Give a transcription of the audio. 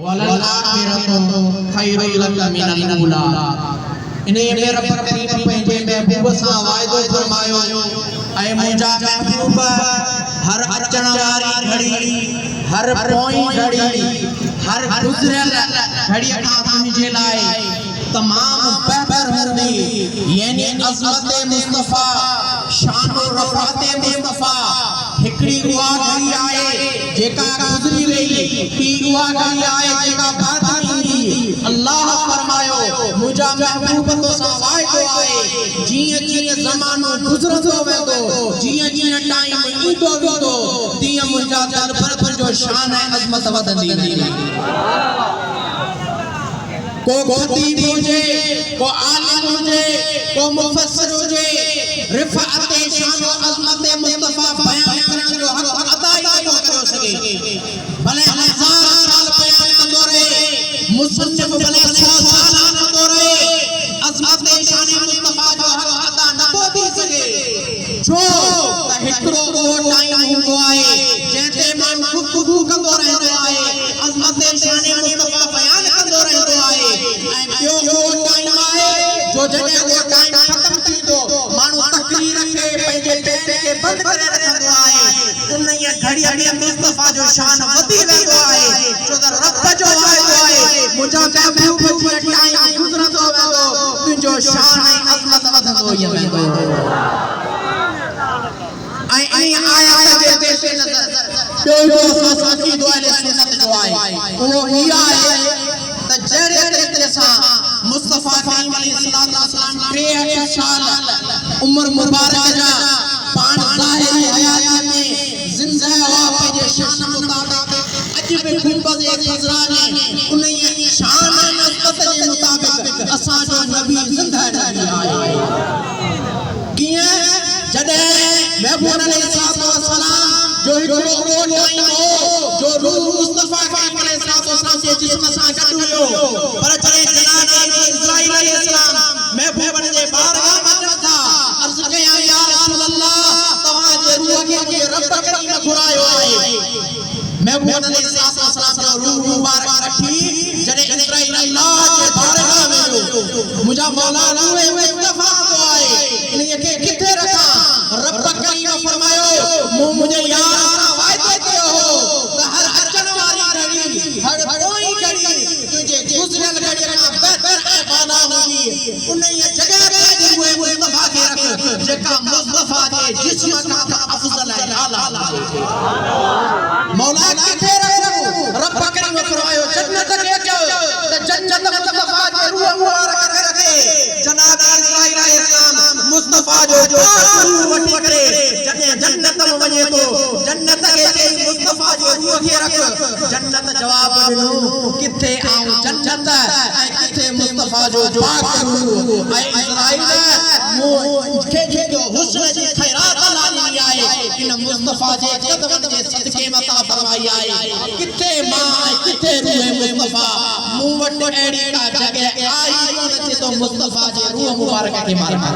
वलल आखिरतु खैरुल luck मिनल ऊला। इने मेरा प्रभु पंहिंजे महबूब सां वाइदो फरमायो ऐं मुंहिंजा महबूब हर अचण वारी घड़ी, हर पोई घड़ी, हर गुज़रियल घड़ी खां तुंहिंजे लाइ तमाम बेहतर हूंदी। यानी अज़मत मुस्तफ़ा, शान रफ़ात मुस्तफ़ा हिकड़ी उहा घड़ी आहे जेका गुज़री वई, ॿी उहा घड़ी आहे जेका बाद में ईंदी। अल्लाह फरमायो मुंहिंजा महबूब तोसां वाइदो आहे जीअं जीअं ज़मानो गुज़रंदो वेंदो, जीअं जीअं टाइम ईंदो वेंदो, तीअं मुंहिंजा दरबार जो शान ऐं अज़मत वधंदी वेंदी। को खतीब हुजे, को आलिम हुजे, को मुफस्सिर हुजे, रिफ़ाअत शान अज़मत मुस्तफ़ा बयान करण जो हक़ अदा ई नथो करे सघे। भले हज़ार साल बयान कंदो रहे, मुसन्निफ़ भले 100 साल कंदो रहे, अज़मत शान मुस्तफ़ा जो हक़ अदा नथो थी सघे। छो त हिकिड़ो उहो टाइम हूंदो आहे जंहिं ते माण्हू गुफ़्तगू कंदो रहंदो आहे, अज़मत शान मुस्तफ़ा बयान कंदो रहंदो आहे। ऐं ॿियो उहो टाइम आहे जो जॾहिं उहो टाइम ख़त्म थींदो, माण्हू तक़रीर खे पंहिंजे पेट खे बंदि करे रखंदो आहे। उन ई घड़ीअ में मुस्तफ़ा जो शान वधी वेंदो आहे, छो त रब जो वाइदो आहे मुंहिंजा महबूब जो टाइम गुज़रंदो वेंदो, तुंहिंजो शान ऐं अज़मत वधंदो ई वेंदो। ऐं आयत जे पेश नज़र ॿियो असां अक़ीदो अहले सुन्नत जो आहे, उहो इहा आहे त जहिड़े तरीक़े सां मुस्तफ़ा करीम अलैहिस्सलाम 63 साल उम्र मुबारक जा पाण ज़ाहिरी हयात में ज़िंदा हुआ पंहिंजे शान मुताबिक़। अॼु बि गुंबद ख़ज़रा ने उन ई शान ऐं अज़मत जे मुताबिक़ असांजो नबी ज़िंदा आहे। कीअं जॾहिं महबूब अलैहिस्सलाम जो हिकिड़ो उहो टाइम हो जो रूह मुस्तफ़ा करीम अलैहिस्सलाम जे जिस्म सां गॾु हुयो, पर जॾहिं जनाब इस्राईल अलैहिस्सलाम महबूब जे बारगाह में था अर्ज़ कया या रसूल अल्लाह तव्हांजे रूह खे मुंहिंजे रब करीम घुरायो आहे। महबूब अलैहिस्सलाम जो रूह मुबारक रखी जॾहिं इस्राईल अल्लाह जे बारगाह में वियो, मुंहिंजा मौला रूह मुस्तफ़ा तो आहे, इन्हीअ खे किथे रखां? रब करीम फरमायो मुझे यार वाइदो कयो हो त हर अचण वारी घड़ी, हर कोई घड़ी तुझे गुज़रियल घड़ी खां बेहतर ऐं बाला हूंदी। उन ई जगह ते उहे मुस्तफ़ा खे रख जेका मुस्तफ़ा जे जिस्म खां अफ़ज़ल ऐं आला। मौला किथे रखूं? रब करीम फरमायो जन्नत खे अचो त जन्नत मुस्तफ़ा जे रूह मुबारक खे रखे। जनाब इस्राईल अलैहिस्सलाम मुस्तफ़ा जो रूह वठी करे जॾहिं जन्नत में वञे तो, जन्नत खे चई मुस्तफ़ा जो रूह खे रख। जन्नत जवाब ॾिनो किथे आऊं जन्नत ऐं किथे मुस्तफ़ा जो पाक रूह। ऐं इस्राईल मूंखे जेको हुस्न जी खैरात लानी आहे इन मुस्तफ़ा जे क़दमनि जे सदके मता फरमाई आहे। किथे मां ऐं किथे रूह मुस्तफ़ा, मूं वटि अहिड़ी का जगह आई कोन जितो मुस्तफ़ा जे रूह मुबारक खे मार कर।